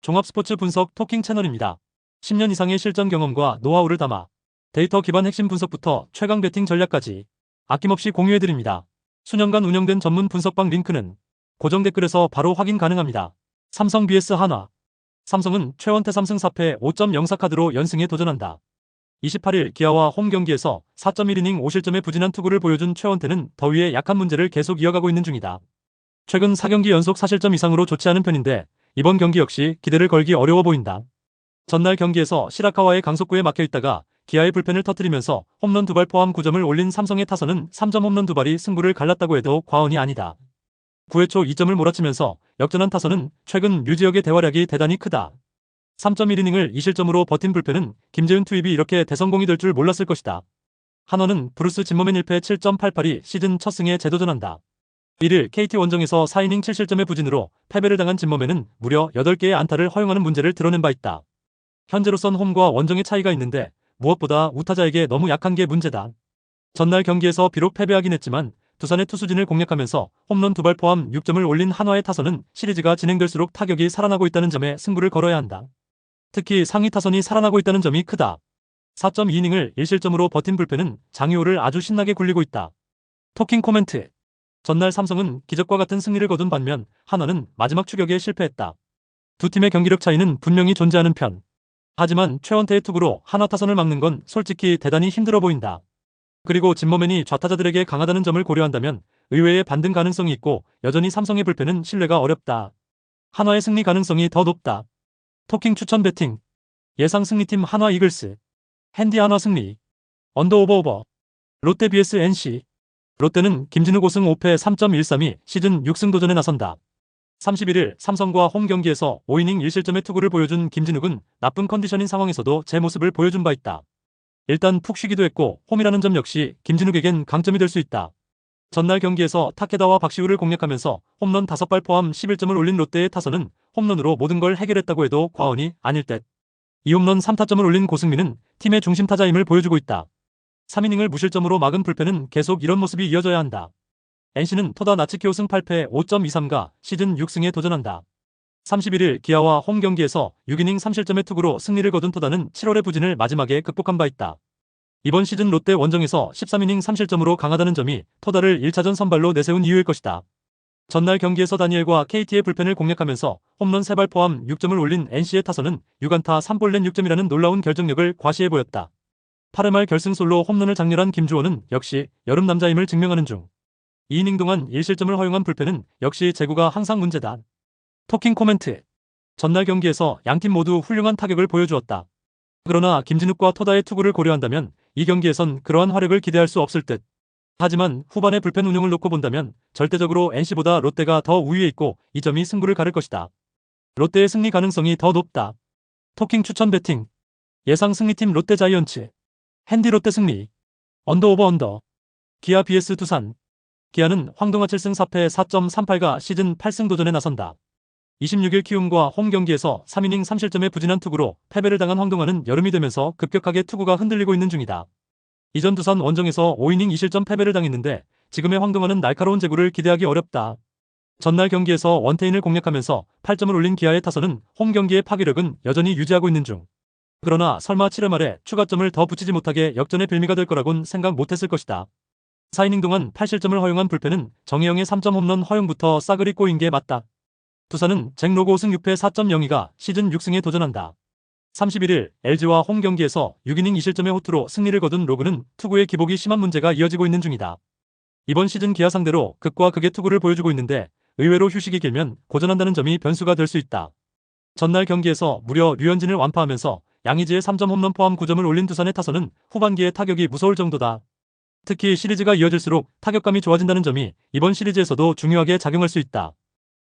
종합스포츠 분석 토킹 채널입니다. 10년 이상의 실전 경험과 노하우를 담아 데이터 기반 핵심 분석부터 최강 배팅 전략까지 아낌없이 공유해드립니다. 수년간 운영된 전문 분석방 링크는 고정 댓글에서 바로 확인 가능합니다. 삼성 vs 한화. 삼성은 최원태 3승 4패 5.04 카드로 연승에 도전한다. 28일 기아와 홈 경기에서 4.1이닝 5실점의 부진한 투구를 보여준 최원태는 더위에 약한 문제를 계속 이어가고 있는 중이다. 최근 4경기 연속 4실점 이상으로 좋지 않은 편인데 이번 경기 역시 기대를 걸기 어려워 보인다. 전날 경기에서 시라카와의 강속구에 막혀있다가 기아의 불펜을 터뜨리면서 홈런 2발 포함 9점을 올린 삼성의 타선은 3점 홈런 2발이 승부를 갈랐다고 해도 과언이 아니다. 9회 초 2점을 몰아치면서 역전한 타선은 최근 류지혁의 대활약이 대단히 크다. 3.1이닝을 2실점으로 버틴 불펜은 김재훈 투입이 이렇게 대성공이 될 줄 몰랐을 것이다. 한화는 브루스 진머맨 1패 7.88이 시즌 첫 승에 재도전한다. 1일 KT 원정에서 4이닝 7실점의 부진으로 패배를 당한 진머맨은 무려 8개의 안타를 허용하는 문제를 드러낸 바 있다. 현재로선 홈과 원정의 차이가 있는데 무엇보다 우타자에게 너무 약한 게 문제다. 전날 경기에서 비록 패배하긴 했지만 두산의 투수진을 공략하면서 홈런 2발 포함 6점을 올린 한화의 타선은 시리즈가 진행될수록 타격이 살아나고 있다는 점에 승부를 걸어야 한다. 특히 상위 타선이 살아나고 있다는 점이 크다. 4.2이닝을 1실점으로 버틴 불펜은 장유호를 아주 신나게 굴리고 있다. 토킹 코멘트. 전날 삼성은 기적과 같은 승리를 거둔 반면 한화는 마지막 추격에 실패했다. 두 팀의 경기력 차이는 분명히 존재하는 편. 하지만 최원태의 투구로 한화 타선을 막는 건 솔직히 대단히 힘들어 보인다. 그리고 진머맨이 좌타자들에게 강하다는 점을 고려한다면 의외의 반등 가능성이 있고 여전히 삼성의 불펜은 신뢰가 어렵다. 한화의 승리 가능성이 더 높다. 토킹 추천 배팅. 예상 승리팀 한화 이글스. 핸디 한화 승리. 언더 오버. 롯데 vs NC. 롯데는 김진우 고승 5패 3.13이 시즌 6승 도전에 나선다. 31일 삼성과 홈 경기에서 5이닝 1실점의 투구를 보여준 김진욱은 나쁜 컨디션인 상황에서도 제 모습을 보여준 바 있다. 일단 푹 쉬기도 했고 홈이라는 점 역시 김진욱에겐 강점이 될 수 있다. 전날 경기에서 타케다와 박시우를 공략하면서 홈런 5발 포함 11점을 올린 롯데의 타선은 홈런으로 모든 걸 해결했다고 해도 과언이 아닐 듯. 2홈런 3타점을 올린 고승민은 팀의 중심 타자임을 보여주고 있다. 3이닝을 무실점으로 막은 불펜은 계속 이런 모습이 이어져야 한다. NC는 토다 나치키 5승 8패 5.23가 시즌 6승에 도전한다. 31일 기아와 홈 경기에서 6이닝 3실점의 투구로 승리를 거둔 토다는 7월의 부진을 마지막에 극복한 바 있다. 이번 시즌 롯데 원정에서 13이닝 3실점으로 강하다는 점이 토다를 1차전 선발로 내세운 이유일 것이다. 전날 경기에서 다니엘과 KT의 불펜을 공략하면서 홈런 3발 포함 6점을 올린 NC의 타선은 6안타 3볼넷 6점이라는 놀라운 결정력을 과시해 보였다. 8회 말 결승솔로 홈런을 장렬한 김주호는 역시 여름 남자임을 증명하는 중. 2이닝 동안 1실점을 허용한 불펜은 역시 제구가 항상 문제다. 토킹 코멘트. 전날 경기에서 양팀 모두 훌륭한 타격을 보여주었다. 그러나 김진욱과 토다의 투구를 고려한다면 이 경기에선 그러한 화력을 기대할 수 없을 듯. 하지만 후반의 불펜 운영을 놓고 본다면 절대적으로 NC보다 롯데가 더 우위에 있고 이 점이 승부를 가를 것이다. 롯데의 승리 가능성이 더 높다. 토킹 추천 배팅. 예상 승리팀 롯데 자이언츠. 핸디 롯데 승리. 언더 오버 언더. 기아 vs 두산. 기아는 황동아 7승 4패 4.38가 시즌 8승 도전에 나선다. 26일 키움과 홈 경기에서 3이닝 3실점의 부진한 투구로 패배를 당한 황동아는 여름이 되면서 급격하게 투구가 흔들리고 있는 중이다. 이전 두산 원정에서 5이닝 2실점 패배를 당했는데 지금의 황동아는 날카로운 제구를 기대하기 어렵다. 전날 경기에서 원태인을 공략하면서 8점을 올린 기아의 타선은 홈 경기의 파괴력은 여전히 유지하고 있는 중. 그러나 설마 7회 말에 추가점을 더 붙이지 못하게 역전의 빌미가 될 거라곤 생각 못했을 것이다. 4이닝 동안 8실점을 허용한 불펜은 정혜영의 3점 홈런 허용부터 싸그리 꼬인 게 맞다. 두산은 잭 로고 5승 6패 4.02가 시즌 6승에 도전한다. 31일 LG와 홈 경기에서 6이닝 2실점의 호투로 승리를 거둔 로그는 투구의 기복이 심한 문제가 이어지고 있는 중이다. 이번 시즌 기아 상대로 극과 극의 투구를 보여주고 있는데 의외로 휴식이 길면 고전한다는 점이 변수가 될 수 있다. 전날 경기에서 무려 류현진을 완파하면서 양의지의 3점 홈런 포함 9점을 올린 두산의 타선은 후반기에 타격이 무서울 정도다. 특히 시리즈가 이어질수록 타격감이 좋아진다는 점이 이번 시리즈에서도 중요하게 작용할 수 있다.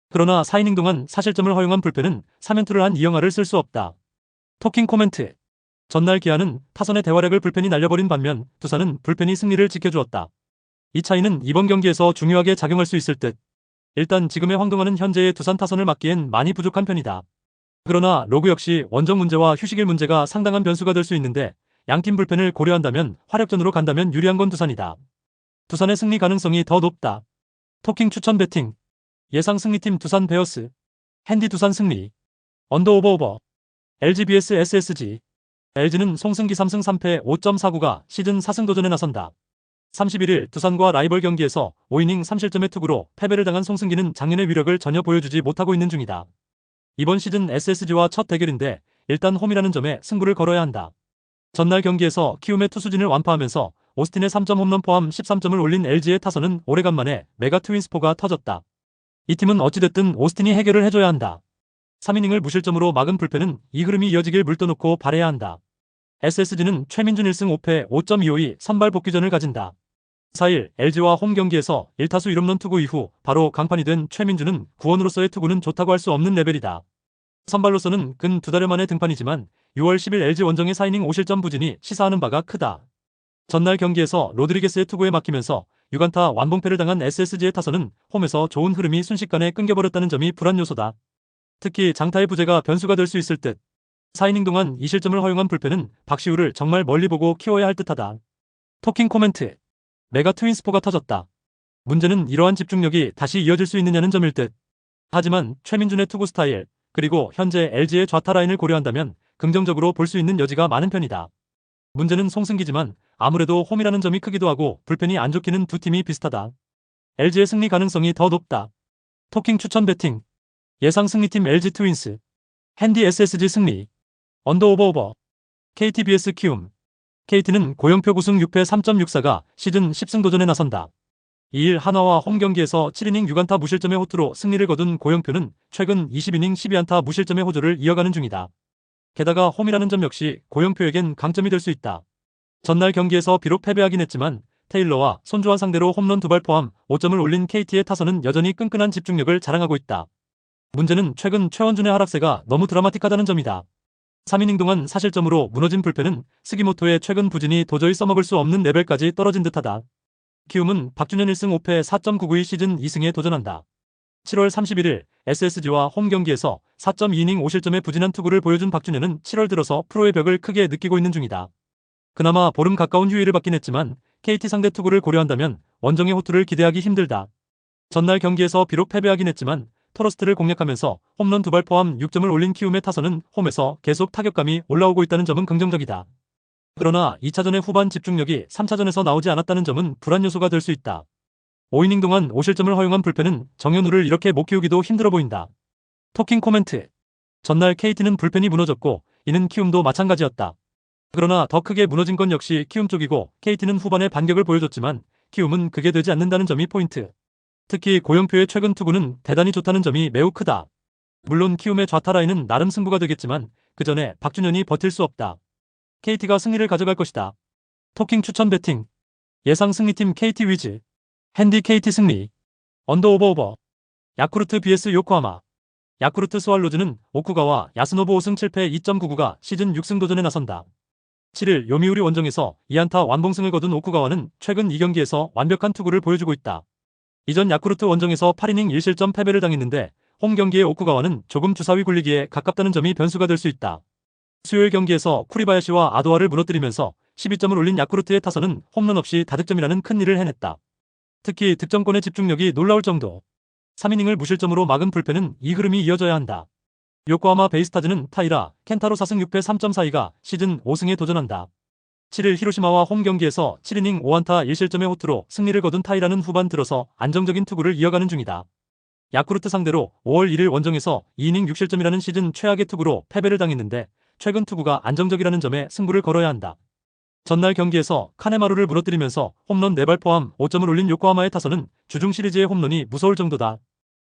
그러나 4이닝 동안 4실점을 허용한 불펜은 3연투를 한 이영하를 쓸 수 없다. 토킹 코멘트. 전날 기아는 타선의 대활약을 불펜이 날려버린 반면 두산은 불펜이 승리를 지켜주었다. 이 차이는 이번 경기에서 중요하게 작용할 수 있을 듯. 일단 지금의 황동아는 현재의 두산 타선을 막기엔 많이 부족한 편이다. 그러나 로그 역시 원정 문제와 휴식일 문제가 상당한 변수가 될 수 있는데 양팀 불펜을 고려한다면 화력전으로 간다면 유리한 건 두산이다. 두산의 승리 가능성이 더 높다. 토킹 추천 배팅. 예상 승리팀 두산 베어스. 핸디 두산 승리. 언더오버. LG vs SSG. LG는 송승기 3승 3패 5.49가 시즌 4승 도전에 나선다. 31일 두산과 라이벌 경기에서 5이닝 3실점의 투구로 패배를 당한 송승기는 작년의 위력을 전혀 보여주지 못하고 있는 중이다. 이번 시즌 SSG와 첫 대결인데 일단 홈이라는 점에 승부를 걸어야 한다. 전날 경기에서 키움의 투수진을 완파하면서 오스틴의 3점 홈런 포함 13점을 올린 LG의 타선은 오래간만에 메가 트윈스포가 터졌다. 이 팀은 어찌됐든 오스틴이 해결을 해줘야 한다. 3이닝을 무실점으로 막은 불펜은 이 흐름이 이어지길 물떠놓고 바라야 한다. SSG는 최민준 1승 5패 5.252 선발 복귀전을 가진다. 4일 LG와 홈 경기에서 1타수 1홈런 투구 이후 바로 강판이 된 최민준은 구원으로서의 투구는 좋다고 할 수 없는 레벨이다. 선발로서는 근 2달여 만의 등판이지만 6월 10일 LG 원정의 4이닝 5실점 부진이 시사하는 바가 크다. 전날 경기에서 로드리게스의 투구에 막히면서 6안타 완봉패를 당한 SSG의 타선은 홈에서 좋은 흐름이 순식간에 끊겨버렸다는 점이 불안 요소다. 특히 장타의 부재가 변수가 될 수 있을 듯. 4이닝 동안 2실점을 허용한 불펜은 박시우를 정말 멀리 보고 키워야 할 듯하다. 토킹 코멘트. 메가 트윈스포가 터졌다. 문제는 이러한 집중력이 다시 이어질 수 있느냐는 점일 듯. 하지만 최민준의 투구 스타일, 그리고 현재 LG의 좌타 라인을 고려한다면 긍정적으로 볼 수 있는 여지가 많은 편이다. 문제는 송승기지만 아무래도 홈이라는 점이 크기도 하고 불펜이 안 좋기는 두 팀이 비슷하다. LG의 승리 가능성이 더 높다. 토킹 추천 배팅. 예상 승리팀 LG 트윈스. 핸디 SSG 승리. 언더오버. KT vs 키움. KT는 고영표 9승 6패 3.64가 시즌 10승 도전에 나선다. 2일 한화와 홈 경기에서 7이닝 6안타 무실점의 호투로 승리를 거둔 고영표는 최근 20이닝 12안타 무실점의 호조를 이어가는 중이다. 게다가 홈이라는 점 역시 고영표에겐 강점이 될 수 있다. 전날 경기에서 비록 패배하긴 했지만 테일러와 손주환 상대로 홈런 2발 포함 5점을 올린 KT의 타선은 여전히 끈끈한 집중력을 자랑하고 있다. 문제는 최근 최원준의 하락세가 너무 드라마틱하다는 점이다. 3이닝 동안 4실점으로 무너진 불펜은 스기모토의 최근 부진이 도저히 써먹을 수 없는 레벨까지 떨어진 듯하다. 키움은 박준현 1승 5패 4.992 시즌 2승에 도전한다. 7월 31일 SSG와 홈 경기에서 4.2이닝 5실점의 부진한 투구를 보여준 박준현은 7월 들어서 프로의 벽을 크게 느끼고 있는 중이다. 그나마 보름 가까운 휴일을 받긴 했지만 KT 상대 투구를 고려한다면 원정의 호투를 기대하기 힘들다. 전날 경기에서 비록 패배하긴 했지만 토러스트를 공략하면서 홈런 2발 포함 6점을 올린 키움의 타선은 홈에서 계속 타격감이 올라오고 있다는 점은 긍정적이다. 그러나 2차전의 후반 집중력이 3차전에서 나오지 않았다는 점은 불안 요소가 될 수 있다. 5이닝 동안 5실점을 허용한 불펜은 정현우를 이렇게 못 키우기도 힘들어 보인다. 토킹 코멘트. 전날 KT는 불펜이 무너졌고 이는 키움도 마찬가지였다. 그러나 더 크게 무너진 건 역시 키움 쪽이고 KT는 후반에 반격을 보여줬지만 키움은 그게 되지 않는다는 점이 포인트. 특히 고영표의 최근 투구는 대단히 좋다는 점이 매우 크다. 물론 키움의 좌타 라인은 나름 승부가 되겠지만 그 전에 박준현이 버틸 수 없다. KT가 승리를 가져갈 것이다. 토킹 추천 배팅. 예상 승리팀 KT 위즈. 핸디 KT 승리. 언더오버. 야쿠르트 vs 요코하마. 야쿠르트 스왈로즈는 오쿠가와 야스노부 5승 7패 2.99가 시즌 6승 도전에 나선다. 7일 요미우리 원정에서 2안타 완봉승을 거둔 오쿠가와는 최근 2경기에서 완벽한 투구를 보여주고 있다. 이전 야쿠르트 원정에서 8이닝 1실점 패배를 당했는데 홈 경기의 오쿠가와는 조금 주사위 굴리기에 가깝다는 점이 변수가 될 수 있다. 수요일 경기에서 쿠리바야시와 아도아를 무너뜨리면서 12점을 올린 야쿠르트의 타선은 홈런 없이 다득점이라는 큰 일을 해냈다. 특히 득점권의 집중력이 놀라울 정도. 3이닝을 무실점으로 막은 불펜은 이 흐름이 이어져야 한다. 요코하마 베이스타즈는 타이라, 켄타로 4승 6패 3.42가 시즌 5승에 도전한다. 7일 히로시마와 홈 경기에서 7이닝 5안타 1실점의 호투로 승리를 거둔 타이라는 후반 들어서 안정적인 투구를 이어가는 중이다. 야쿠르트 상대로 5월 1일 원정에서 2이닝 6실점이라는 시즌 최악의 투구로 패배를 당했는데 최근 투구가 안정적이라는 점에 승부를 걸어야 한다. 전날 경기에서 카네마루를 무너뜨리면서 홈런 4발 포함 5점을 올린 요코하마의 타선은 주중 시리즈의 홈런이 무서울 정도다.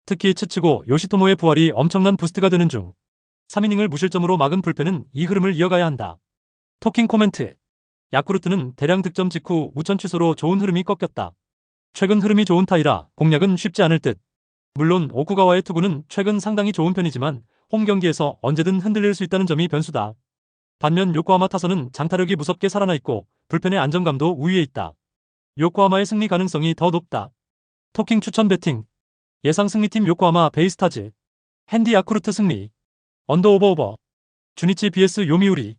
특히 츠츠고 요시토모의 부활이 엄청난 부스트가 되는 중. 3이닝을 무실점으로 막은 불펜은 이 흐름을 이어가야 한다. 토킹 코멘트. 야쿠르트는 대량 득점 직후 우천 취소로 좋은 흐름이 꺾였다. 최근 흐름이 좋은 타이라 공략은 쉽지 않을 듯. 물론 오쿠가와의 투구는 최근 상당히 좋은 편이지만 홈 경기에서 언제든 흔들릴 수 있다는 점이 변수다. 반면 요코하마 타선은 장타력이 무섭게 살아나 있고 불펜의 안정감도 우위에 있다. 요코하마의 승리 가능성이 더 높다. 토킹 추천 배팅. 예상 승리팀 요코하마 베이스타즈. 핸디 야쿠르트 승리. 언더오버. 주니치 vs 요미우리.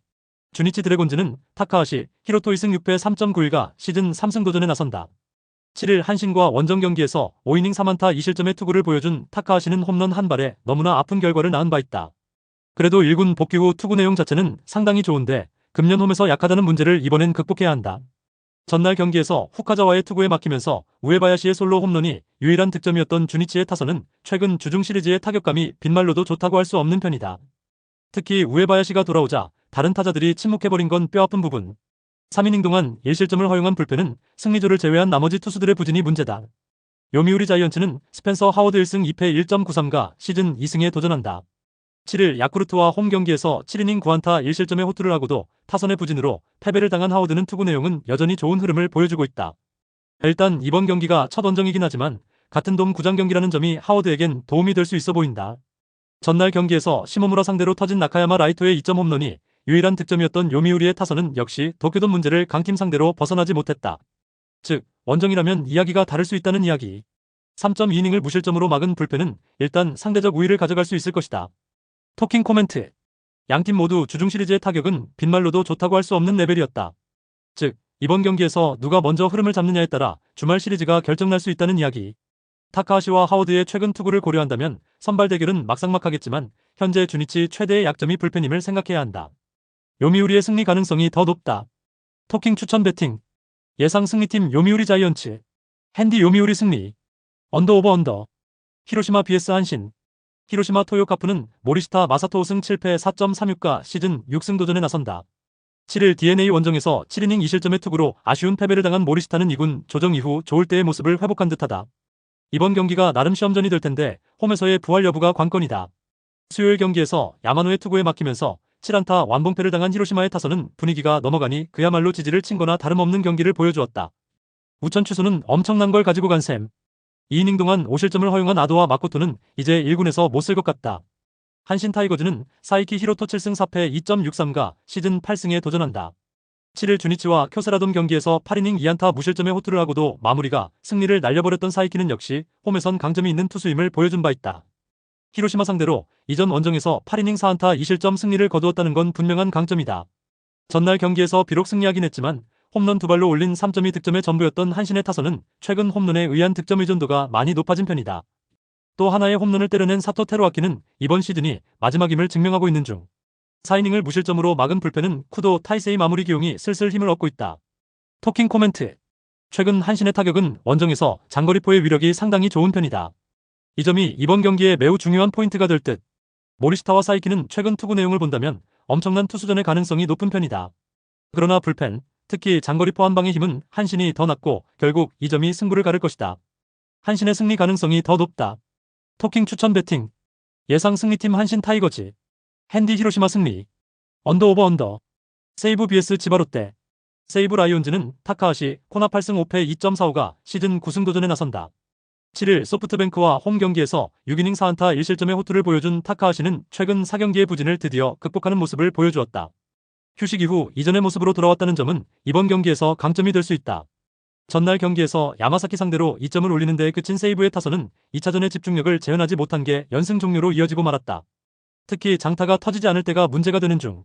주니치 드래곤즈는 타카하시, 히로토 2승 6패 3.91가 시즌 3승 도전에 나선다. 7일 한신과 원정 경기에서 5이닝 3안타 2실점의 투구를 보여준 타카하시는 홈런 한 발에 너무나 아픈 결과를 낳은 바 있다. 그래도 1군 복귀 후 투구 내용 자체는 상당히 좋은데 금년 홈에서 약하다는 문제를 이번엔 극복해야 한다. 전날 경기에서 후카자와의 투구에 막히면서 우에바야시의 솔로 홈런이 유일한 득점이었던 주니치의 타선은 최근 주중 시리즈의 타격감이 빈말로도 좋다고 할 수 없는 편이다. 특히 우에바야시가 돌아오자 다른 타자들이 침묵해버린 건 뼈아픈 부분. 3이닝 동안 1실점을 허용한 불펜은 승리조를 제외한 나머지 투수들의 부진이 문제다. 요미우리 자이언츠는 스펜서 하워드 1승 2패 1.93가 시즌 2승에 도전한다. 7일 야쿠르트와 홈 경기에서 7이닝 9안타 1실점의 호투를 하고도 타선의 부진으로 패배를 당한 하워드는 투구 내용은 여전히 좋은 흐름을 보여주고 있다. 일단 이번 경기가 첫 원정이긴 하지만 같은 돔 구장 경기라는 점이 하워드에겐 도움이 될 수 있어 보인다. 전날 경기에서 시모무라 상대로 터진 나카야마 라이토의 2점 홈런이 유일한 득점이었던 요미우리의 타선은 역시 도쿄돔 문제를 강팀 상대로 벗어나지 못했다. 즉 원정이라면 이야기가 다를 수 있다는 이야기. 3.2이닝을 무실점으로 막은 불펜은 일단 상대적 우위를 가져갈 수 있을 것이다. 토킹 코멘트. 양팀 모두 주중 시리즈의 타격은 빈말로도 좋다고 할 수 없는 레벨이었다. 즉 이번 경기에서 누가 먼저 흐름을 잡느냐에 따라 주말 시리즈가 결정날 수 있다는 이야기. 타카하시와 하워드의 최근 투구를 고려한다면 선발 대결은 막상막하겠지만 현재 주니치 최대의 약점이 불펜임을 생각해야 한다. 요미우리의 승리 가능성이 더 높다. 토킹 추천 배팅. 예상 승리팀 요미우리 자이언츠. 핸디 요미우리 승리. 언더 오버 언더. 히로시마 vs 한신. 히로시마 토요카프는 모리시타 마사토 우승 7패 4.36가 시즌 6승 도전에 나선다. 7일 DNA 원정에서 7이닝 2실점의 투구로 아쉬운 패배를 당한 모리시타는 2군 조정 이후 좋을 때의 모습을 회복한 듯하다. 이번 경기가 나름 시험전이 될 텐데 홈에서의 부활 여부가 관건이다. 수요일 경기에서 야마노의 투구에 막히면서 7안타 완봉패를 당한 히로시마의 타선은 분위기가 넘어가니 그야말로 지지를 친 거나 다름없는 경기를 보여주었다. 우천 취소는 엄청난 걸 가지고 간 셈. 2이닝 동안 5실점을 허용한 아도와 마코토는 이제 1군에서 못 쓸 것 같다. 한신 타이거즈는 사이키 히로토 7승 4패 2.63가 시즌 8승에 도전한다. 7일 주니치와 쿄세라돔 경기에서 8이닝 2안타 무실점의 호투를 하고도 마무리가 승리를 날려버렸던 사이키는 역시 홈에선 강점이 있는 투수임을 보여준 바 있다. 히로시마 상대로 이전 원정에서 8이닝 4안타 2실점 승리를 거두었다는 건 분명한 강점이다. 전날 경기에서 비록 승리하긴 했지만 홈런 2발로 올린 3점이 득점의 전부였던 한신의 타선은 최근 홈런에 의한 득점 의존도가 많이 높아진 편이다. 또 하나의 홈런을 때려낸 사토 테루아키는 이번 시즌이 마지막임을 증명하고 있는 중. 4이닝을 무실점으로 막은 불펜은 쿠도 타이세이 마무리 기용이 슬슬 힘을 얻고 있다. 토킹 코멘트. 최근 한신의 타격은 원정에서 장거리포의 위력이 상당히 좋은 편이다. 이 점이 이번 경기에 매우 중요한 포인트가 될 듯. 모리시타와 사이키는 최근 투구 내용을 본다면 엄청난 투수전의 가능성이 높은 편이다. 그러나 불펜, 특히 장거리포 한 방의 힘은 한신이 더 낮고 결국 이 점이 승부를 가를 것이다. 한신의 승리 가능성이 더 높다. 토킹 추천 배팅. 예상 승리팀 한신 타이거즈. 핸디 히로시마 승리. 언더 오버 언더. 세이브 vs 지바롯데. 세이브 라이온즈는 타카하시 코나 8승 5패 2.45가 시즌 9승 도전에 나선다. 7일 소프트뱅크와 홈 경기에서 6이닝 4안타 1실점의 호투를 보여준 타카하시는 최근 4경기의 부진을 드디어 극복하는 모습을 보여주었다. 휴식 이후 이전의 모습으로 돌아왔다는 점은 이번 경기에서 강점이 될 수 있다. 전날 경기에서 야마사키 상대로 2점을 올리는 데에 그친 세이브의 타선은 2차전의 집중력을 재현하지 못한 게 연승 종료로 이어지고 말았다. 특히 장타가 터지지 않을 때가 문제가 되는 중.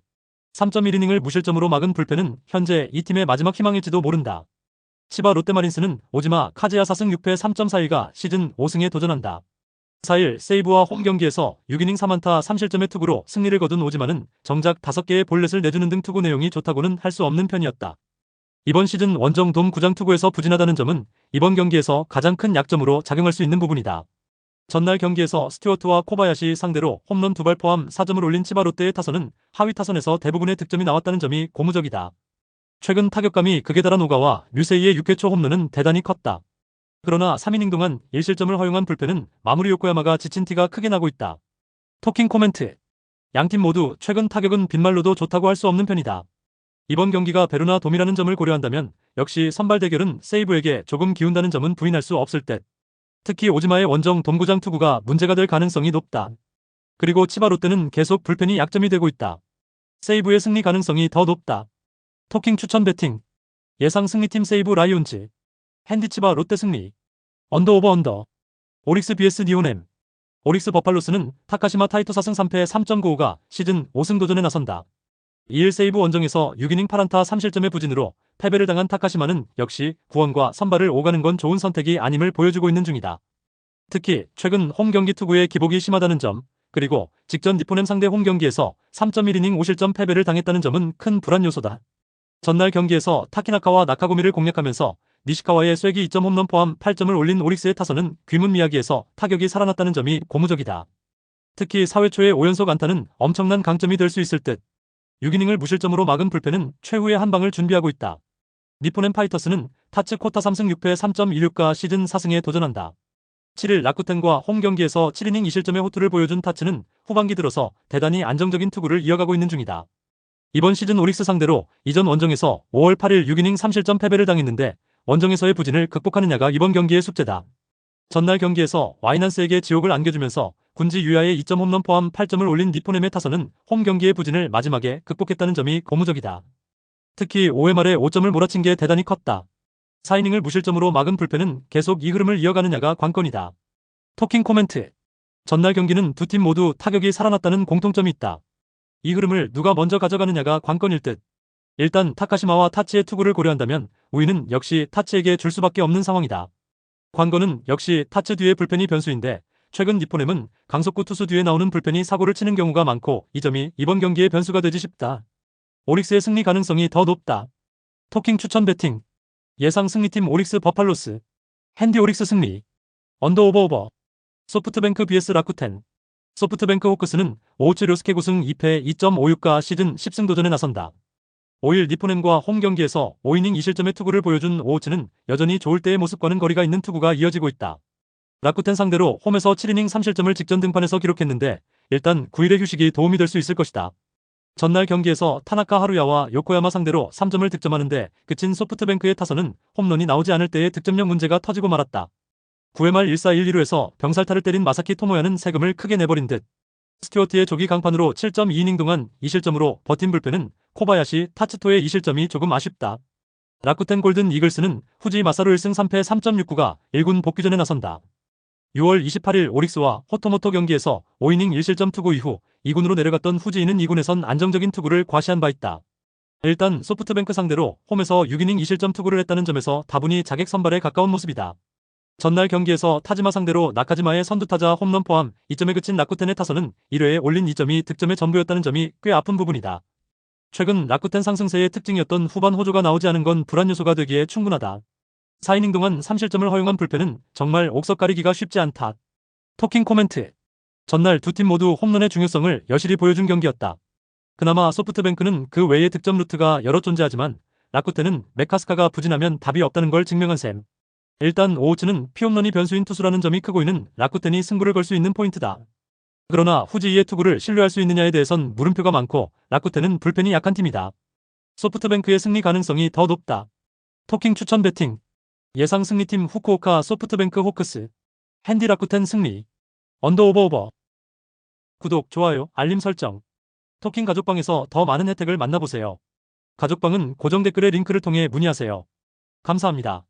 3.1이닝을 무실점으로 막은 불펜은 현재 이 팀의 마지막 희망일지도 모른다. 치바 롯데마린스는 오지마 카즈야 4승 6패 3.42가 시즌 5승에 도전한다. 4일 세이브와 홈 경기에서 6이닝 3안타 3실점의 투구로 승리를 거둔 오지마는 정작 5개의 볼넷을 내주는 등 투구 내용이 좋다고는 할 수 없는 편이었다. 이번 시즌 원정 돔 구장 투구에서 부진하다는 점은 이번 경기에서 가장 큰 약점으로 작용할 수 있는 부분이다. 전날 경기에서 스튜어트와 코바야시 상대로 홈런 2발 포함 4점을 올린 치바 롯데의 타선은 하위 타선에서 대부분의 득점이 나왔다는 점이 고무적이다. 최근 타격감이 극에 달한 오가와 류세이의 6회초 홈런은 대단히 컸다. 그러나 3이닝 동안 1실점을 허용한 불펜은 마무리 요코야마가 지친 티가 크게 나고 있다. 토킹 코멘트. 양팀 모두 최근 타격은 빈말로도 좋다고 할 수 없는 편이다. 이번 경기가 베루나 돔이라는 점을 고려한다면 역시 선발 대결은 세이브에게 조금 기운다는 점은 부인할 수 없을 듯. 특히 오지마의 원정 돔구장 투구가 문제가 될 가능성이 높다. 그리고 치바 롯데는 계속 불펜이 약점이 되고 있다. 세이브의 승리 가능성이 더 높다. 토킹 추천 배팅. 예상 승리팀 세이브 라이온즈. 핸디 치바 롯데 승리. 언더 오버 언더. 오릭스 vs 니오넴. 오릭스 버팔로스는 타카시마 타이토 4승 3패 3.95가 시즌 5승 도전에 나선다. 2일 세이브 원정에서 6이닝 8안타 3실점의 부진으로 패배를 당한 타카시마는 역시 구원과 선발을 오가는 건 좋은 선택이 아님을 보여주고 있는 중이다. 특히 최근 홈 경기 투구의 기복이 심하다는 점, 그리고 직전 니포넴 상대 홈 경기에서 3.1이닝 5실점 패배를 당했다는 점은 큰 불안 요소다. 전날 경기에서 타키나카와 나카구미를 공략하면서 니시카와의 쐐기 2점 홈런 포함 8점을 올린 오릭스의 타선은 귀문 미야기에서 타격이 살아났다는 점이 고무적이다. 특히 4회 초의 5연속 안타는 엄청난 강점이 될 수 있을 듯. 6이닝을 무실점으로 막은 불펜은 최후의 한 방을 준비하고 있다. 니포넴 파이터스는 타츠 쿼터 3승 6패 3.16가 시즌 4승에 도전한다. 7일 라쿠텐과 홈 경기에서 7이닝 2실점의 호투를 보여준 타츠는 후반기 들어서 대단히 안정적인 투구를 이어가고 있는 중이다. 이번 시즌 오릭스 상대로 이전 원정에서 5월 8일 6이닝 3실점 패배를 당했는데 원정에서의 부진을 극복하느냐가 이번 경기의 숙제다. 전날 경기에서 와이난스에게 지옥을 안겨주면서 군지 유야의 2점 홈런 포함 8점을 올린 니포넴의 타선은 홈 경기의 부진을 마지막에 극복했다는 점이 고무적이다. 특히 5회 말에 5점을 몰아친 게 대단히 컸다. 4이닝을 무실점으로 막은 불펜은 계속 이 흐름을 이어가느냐가 관건이다. 토킹 코멘트. 전날 경기는 두 팀 모두 타격이 살아났다는 공통점이 있다. 이 흐름을 누가 먼저 가져가느냐가 관건일 듯. 일단 타카시마와 타치의 투구를 고려한다면 우위는 역시 타치에게 줄 수밖에 없는 상황이다. 관건은 역시 타치 뒤의 불펜이 변수인데 최근 니포넴은 강속구 투수 뒤에 나오는 불펜이 사고를 치는 경우가 많고 이 점이 이번 경기의 변수가 되지 싶다. 오릭스의 승리 가능성이 더 높다. 토킹 추천 배팅. 예상 승리팀 오릭스 버팔로스. 핸디 오릭스 승리. 언더 오버. 소프트뱅크 vs 라쿠텐. 소프트뱅크 호크스는 오우츠 료스케 9승 2패 2.56가 시즌 10승 도전에 나선다. 5일 니포넴과 홈 경기에서 5이닝 2실점의 투구를 보여준 오우츠는 여전히 좋을 때의 모습과는 거리가 있는 투구가 이어지고 있다. 라쿠텐 상대로 홈에서 7이닝 3실점을 직전 등판에서 기록했는데 일단 9일의 휴식이 도움이 될 수 있을 것이다. 전날 경기에서 타나카 하루야와 요코야마 상대로 3점을 득점하는데 그친 소프트뱅크의 타선은 홈런이 나오지 않을 때의 득점력 문제가 터지고 말았다. 9회 말 1-4-1-2루에서 병살타를 때린 마사키 토모야는 세금을 크게 내버린 듯. 스튜어트의 조기 강판으로 7.2이닝 동안 2실점으로 버틴 불펜은 코바야시, 타츠토의 2실점이 조금 아쉽다. 라쿠텐 골든 이글스는 후지 마사루 1승 3패 3.69가 1군 복귀전에 나선다. 6월 28일 오릭스와 호토모토 경기에서 5이닝 1실점 투구 이후 2군으로 내려갔던 후지인은 2군에선 안정적인 투구를 과시한 바 있다. 일단 소프트뱅크 상대로 홈에서 6이닝 2실점 투구를 했다는 점에서 다분히 자객 선발에 가까운 모습이다. 전날 경기에서 타지마 상대로 나카지마의 선두타자 홈런 포함 2점에 그친 라쿠텐의 타선은 1회에 올린 2점이 득점의 전부였다는 점이 꽤 아픈 부분이다. 최근 라쿠텐 상승세의 특징이었던 후반 호조가 나오지 않은 건 불안 요소가 되기에 충분하다. 4이닝 동안 3실점을 허용한 불펜은 정말 옥석 가리기가 쉽지 않다. 토킹 코멘트. 전날 두 팀 모두 홈런의 중요성을 여실히 보여준 경기였다. 그나마 소프트뱅크는 그 외의 득점 루트가 여러 존재하지만 라쿠텐은 메카스카가 부진하면 답이 없다는 걸 증명한 셈. 일단 오우츠는 피홈런이 변수인 투수라는 점이 크고 있는 라쿠텐이 승부를 걸 수 있는 포인트다. 그러나 후지이의 투구를 신뢰할 수 있느냐에 대해선 물음표가 많고 라쿠텐은 불펜이 약한 팀이다. 소프트뱅크의 승리 가능성이 더 높다. 토킹 추천 배팅. 예상 승리팀 후쿠오카 소프트뱅크 호크스. 핸디 라쿠텐 승리. 언더 오버. 구독, 좋아요, 알림 설정. 토킹 가족방에서 더 많은 혜택을 만나보세요. 가족방은 고정 댓글의 링크를 통해 문의하세요. 감사합니다.